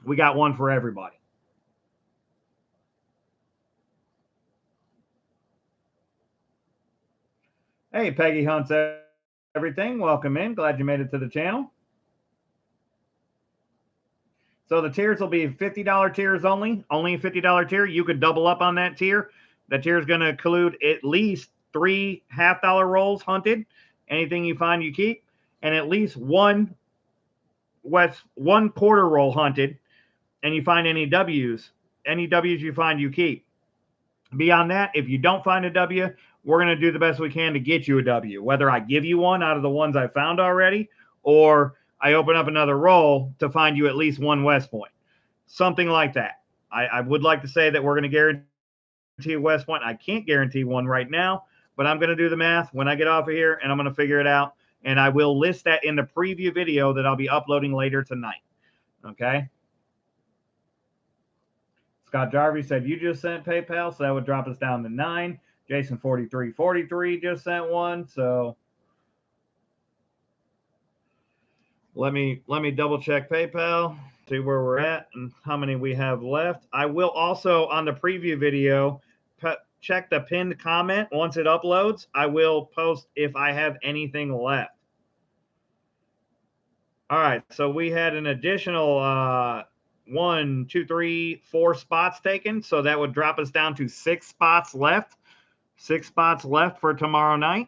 we got one for everybody. Hey, Peggy Hunts everything. Welcome in. Glad you made it to the channel. So the tiers will be $50 tiers only a $50 tier. You could double up on that tier. The tier is going to include at least 3 half-dollar rolls hunted. Anything you find, you keep, and at least one quarter roll hunted. And you find any W's you find, you keep. Beyond that, if you don't find a W, we're going to do the best we can to get you a W, whether I give you one out of the ones I found already, or I open up another roll to find you at least one West Point. Something like that. I would like to say that we're going to guarantee a West Point. I can't guarantee one right now, but I'm going to do the math when I get off of here, and I'm going to figure it out. And I will list that in the preview video that I'll be uploading later tonight. Okay? Scott Jarvie said you just sent PayPal, so that would drop us down to 9. Jason 4343 just sent one, so let me double check PayPal, see where we're at and how many we have left. I will also, on the preview video, check the pinned comment. Once it uploads, I will post if I have anything left. All right, so we had an additional 1, 2, 3, 4 spots taken, so that would drop us down to 6 spots left. 6 spots left for tomorrow night.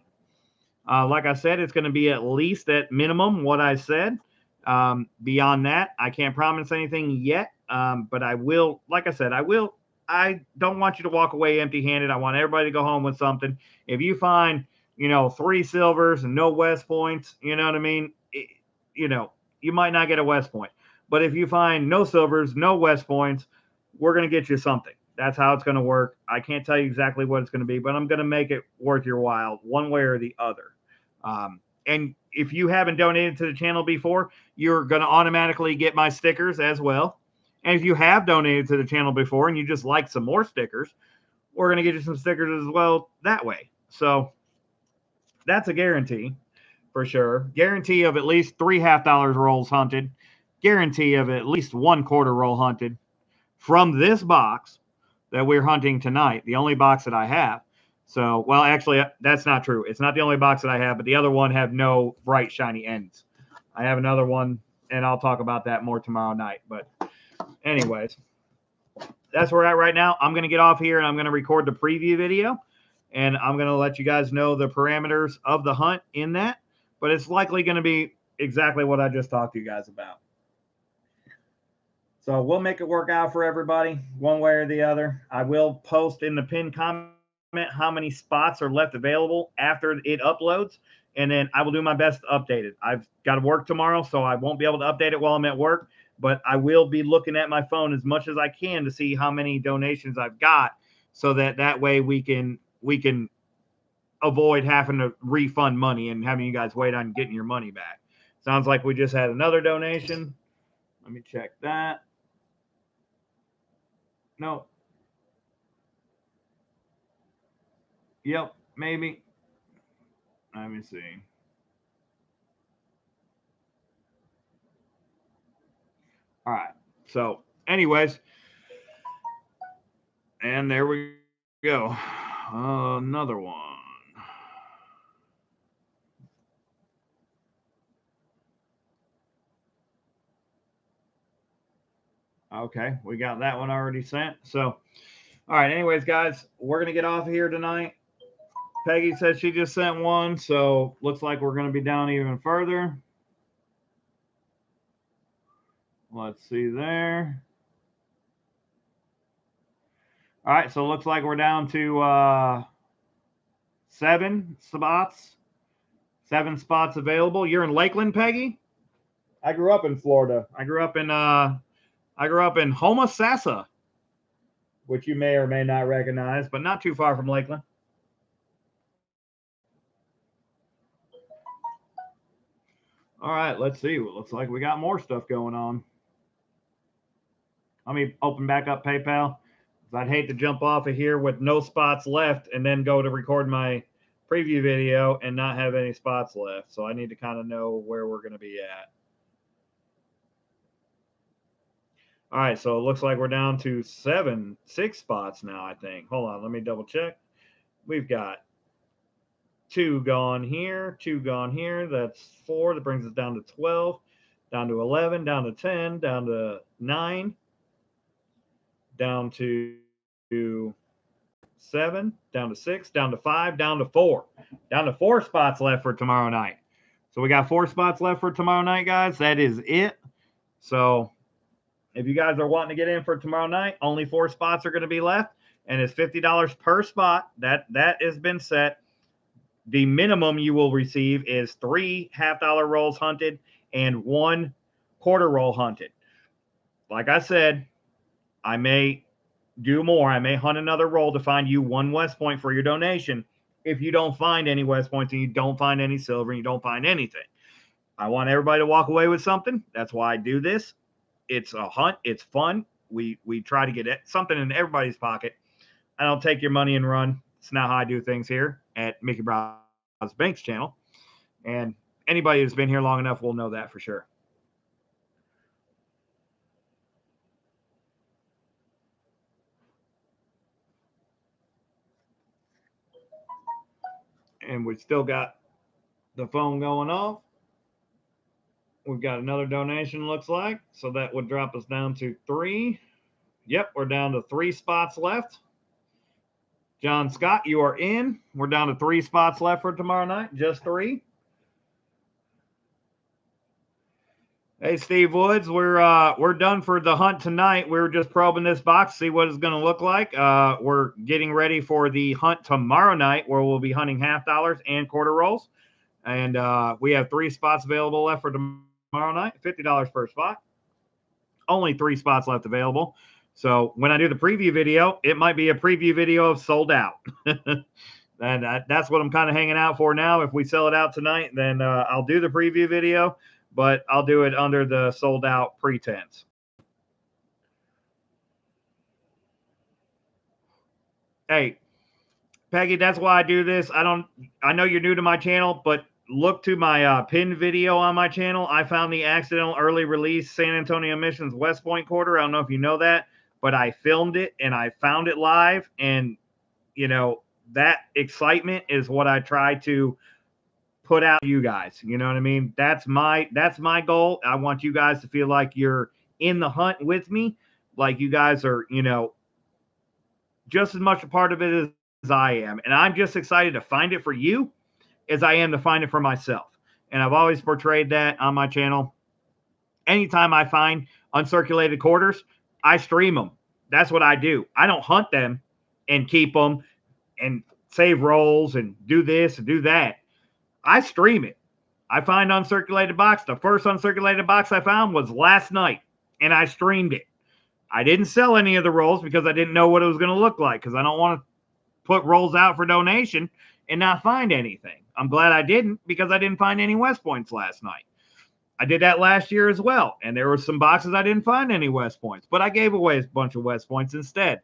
Like I said, it's going to be at least at minimum what I said. Beyond that, I can't promise anything yet, but I will. Like I said, I will. I don't want you to walk away empty-handed. I want everybody to go home with something. If you find, 3 silvers and no West Points, you know what I mean? You might not get a West Point. But if you find no silvers, no West Points, we're going to get you something. That's how it's going to work. I can't tell you exactly what it's going to be, but I'm going to make it worth your while one way or the other. And if you haven't donated to the channel before, you're going to automatically get my stickers as well. And if you have donated to the channel before and you just like some more stickers, we're going to get you some stickers as well that way. So that's a guarantee for sure. Guarantee of at least 3 half-dollar rolls hunted. Guarantee of at least 1 quarter roll hunted from this box that we're hunting tonight, the only box that I have. So, well, actually, that's not true. It's not the only box that I have, but the other one have no bright, shiny ends. I have another one, and I'll talk about that more tomorrow night. But anyways, that's where we're at right now. I'm going to get off here, and I'm going to record the preview video, and I'm going to let you guys know the parameters of the hunt in that. But it's likely going to be exactly what I just talked to you guys about. So we'll make it work out for everybody one way or the other. I will post in the pinned comment how many spots are left available after it uploads, and then I will do my best to update it. I've got to work tomorrow, so I won't be able to update it while I'm at work, but I will be looking at my phone as much as I can to see how many donations I've got, so that way we can avoid having to refund money and having you guys wait on getting your money back. Sounds like we just had another donation. Let me check that. No. Yep, maybe. Let me see. All right. So, anyways, and there we go. Another one. Okay, we got that one already sent. So, all right. Anyways, guys, we're gonna get off here tonight. Peggy said she just sent one, so looks like we're gonna be down even further. Let's see there. All right, so it looks like we're down to 7 spots. 7 spots available. You're in Lakeland, Peggy? I grew up in Florida. I grew up in Homosassa, which you may or may not recognize, but not too far from Lakeland. All right, let's see. It looks like we got more stuff going on. Let me open back up PayPal. I'd hate to jump off of here with no spots left and then go to record my preview video and not have any spots left. So I need to kind of know where we're going to be at. All right, so it looks like we're down to 6 spots now, I think. Hold on, let me double check. We've got 2 gone here, 2 gone here. That's 4. That brings us down to 12, down to 11, down to 10, down to 9, down to 7, down to 6, down to 5, down to 4. Down to 4 spots left for tomorrow night. So we got 4 spots left for tomorrow night, guys. That is it. So if you guys are wanting to get in for tomorrow night, only 4 spots are going to be left, and it's $50 per spot. That has been set. The minimum you will receive is 3 half-dollar rolls hunted and 1 quarter roll hunted. Like I said, I may do more. I may hunt another roll to find you 1 West Point for your donation. If you don't find any West Points and you don't find any silver and you don't find anything, I want everybody to walk away with something. That's why I do this. It's a hunt. It's fun. We try to get something in everybody's pocket. I don't take your money and run. It's not how I do things here at Mickey Browse Banks channel. And anybody who's been here long enough will know that for sure. And we still got the phone going off. We've got another donation, looks like. So that would drop us down to 3. Yep, we're down to 3 spots left. John Scott, you are in. We're down to 3 spots left for tomorrow night. Just 3. Hey, Steve Woods, we're done for the hunt tonight. We were just probing this box, see what it's going to look like. We're getting ready for the hunt tomorrow night, where we'll be hunting half-dollars and quarter rolls. And we have 3 spots available left for tomorrow night, $50 per spot. Only 3 spots left available. So when I do the preview video, it might be a preview video of sold out. And that's what I'm kind of hanging out for now. If we sell it out tonight, then I'll do the preview video, but I'll do it under the sold out pretense. Hey, Peggy, that's why I do this. I know you're new to my channel, but look to my pinned video on my channel. I found the accidental early release San Antonio Missions West Point quarter. I don't know if you know that, but I filmed it and I found it live. And, you know, that excitement is what I try to put out to you guys. You know what I mean? That's my goal. I want you guys to feel like you're in the hunt with me, like you guys are, you know, just as much a part of it as I am. And I'm just excited to find it for you as I am to find it for myself. And I've always portrayed that on my channel. Anytime I find uncirculated quarters, I stream them. That's what I do. I don't hunt them and keep them and save rolls and do this and do that. I stream it. I find uncirculated box. The first uncirculated box I found was last night, and I streamed it. I didn't sell any of the rolls because I didn't know what it was going to look like, because I don't want to put rolls out for donation and not find anything. I'm glad I didn't, because I didn't find any West Points last night. I did that last year as well, and there were some boxes I didn't find any West Points, but I gave away a bunch of West Points instead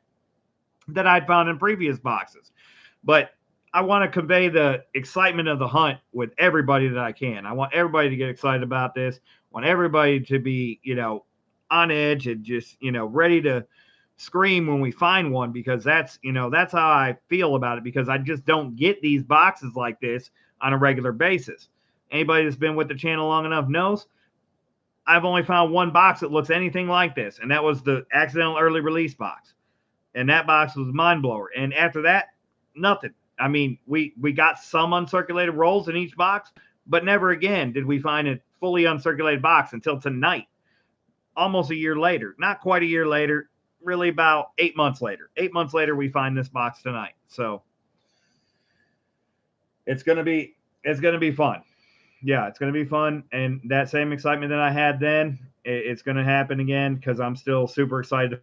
that I'd found in previous boxes. But I want to convey the excitement of the hunt with everybody that I can. I want everybody to get excited about this. I want everybody to be, you know, on edge and just, you know, ready to scream when we find one, because that's, you know, that's how I feel about it, because I just don't get these boxes like this on a regular basis. Anybody that's been with the channel long enough knows I've only found one box that looks anything like this, and that was the accidental early release box. And that box was mind blower. And after that, nothing. I mean, we got some uncirculated rolls in each box, but never again did we find a fully uncirculated box until tonight, almost a year later. Not quite a year later, really about 8 months later. 8 months later, we find this box tonight. So it's gonna be fun. Yeah, it's gonna be fun, and that same excitement that I had then, it's gonna happen again, because I'm still super excited to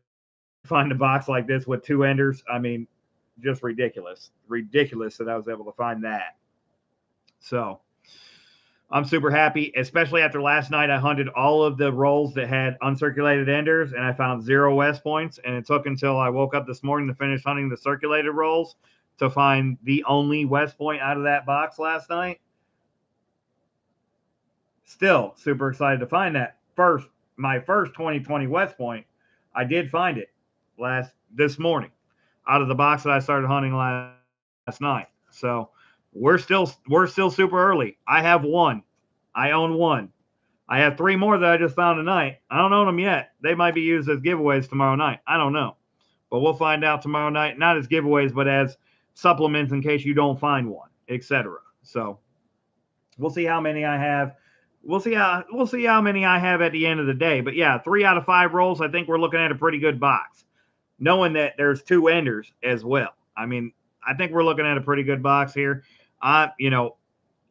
find a box like this with 2 enders. I mean, just ridiculous that I was able to find that. So I'm super happy, especially after last night. I hunted all of the rolls that had uncirculated enders, and I found 0 West Points. And it took until I woke up this morning to finish hunting the circulated rolls to find the only West Point out of that box last night. Still super excited to find that my first 2020 West Point. I did find it this morning out of the box that I started hunting last night. So we're still super early. I have 1. I own 1. I have 3 more that I just found tonight. I don't own them yet. They might be used as giveaways tomorrow night. I don't know. but we'll find out tomorrow night. Not as giveaways, but as supplements in case you don't find one, etc. So we'll see how many I have. We'll see how many I have at the end of the day. But yeah, 3 out of 5 rolls. I think we're looking at a pretty good box, knowing that there's 2 enders as well. I mean, I think we're looking at a pretty good box here. You know,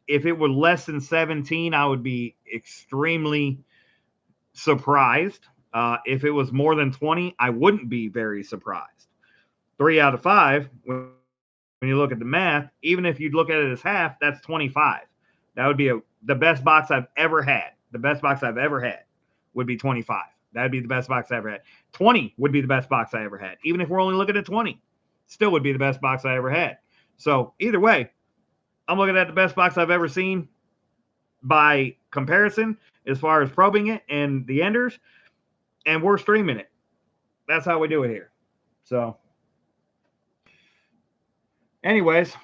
if it were less than 17, I would be extremely surprised. If it was more than 20, I wouldn't be very surprised. 3 out of 5, when you look at the math, even if you'd look at it as half, that's 25. That would be the best box I've ever had. The best box I've ever had would be 25. That would be the best box I ever had. 20 would be the best box I ever had. Even if we're only looking at 20, still would be the best box I ever had. So either way, I'm looking at the best box I've ever seen by comparison as far as probing it and the enders, and we're streaming it. That's how we do it here. So anyways,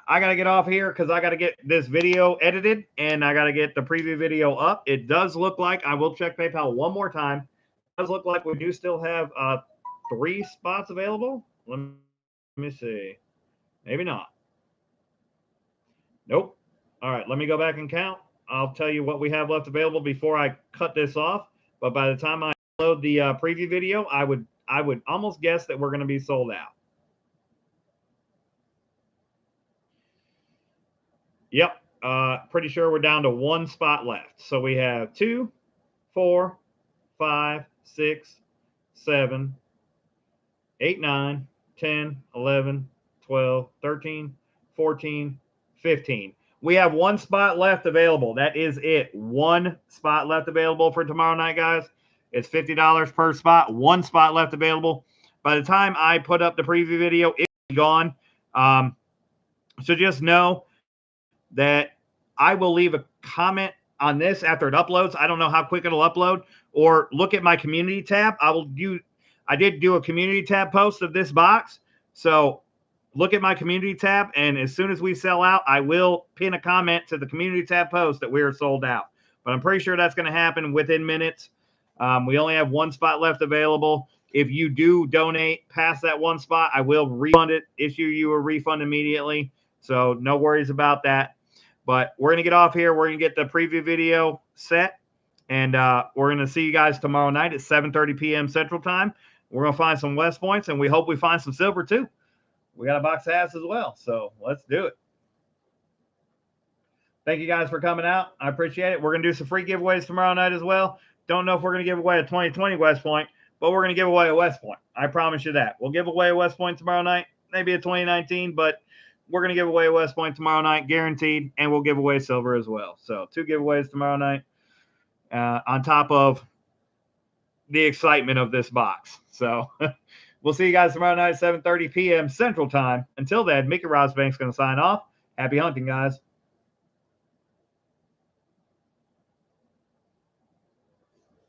I got to get off here because I got to get this video edited and I got to get the preview video up. It does look like, I will check PayPal one more time. It does look like we do still have 3 spots available. Let me see. Maybe not. Nope. All right, let me go back and count. I'll tell you what we have left available before I cut this off. But by the time I upload the preview video, I would almost guess that we're going to be sold out. Yep. Pretty sure we're down to 1 spot left. So we have 2, 4, 5, 6, 7, 8, 9, 10, 11, 12, 13, 14, 15. We have 1 spot left available. That is it. 1 spot left available for tomorrow night, guys. It's $50 per spot. 1 spot left available. By the time I put up the preview video, it's gone. So just know that I will leave a comment on this after it uploads. I don't know how quick it'll upload, or look at my community tab. I did do a community tab post of this box. So look at my community tab, and as soon as we sell out, I will pin a comment to the community tab post that we are sold out. But I'm pretty sure that's going to happen within minutes. We only have 1 spot left available. If you do donate past that 1 spot, I will refund it, issue you a refund immediately. So no worries about that. But we're going to get off here. We're going to get the preview video set. And we're going to see you guys tomorrow night at 7:30 p.m. Central Time. We're going to find some West Points, and we hope we find some silver too. We got a box of ass as well. So let's do it. Thank you guys for coming out. I appreciate it. We're going to do some free giveaways tomorrow night as well. Don't know if we're going to give away a 2020 West Point, but we're going to give away a West Point. I promise you that. We'll give away a West Point tomorrow night, maybe a 2019, but we're going to give away a West Point tomorrow night, guaranteed, and we'll give away silver as well. So 2 giveaways tomorrow night on top of the excitement of this box. So we'll see you guys tomorrow night at 7:30 p.m. Central Time. Until then, Mickey Rosbank's going to sign off. Happy hunting, guys.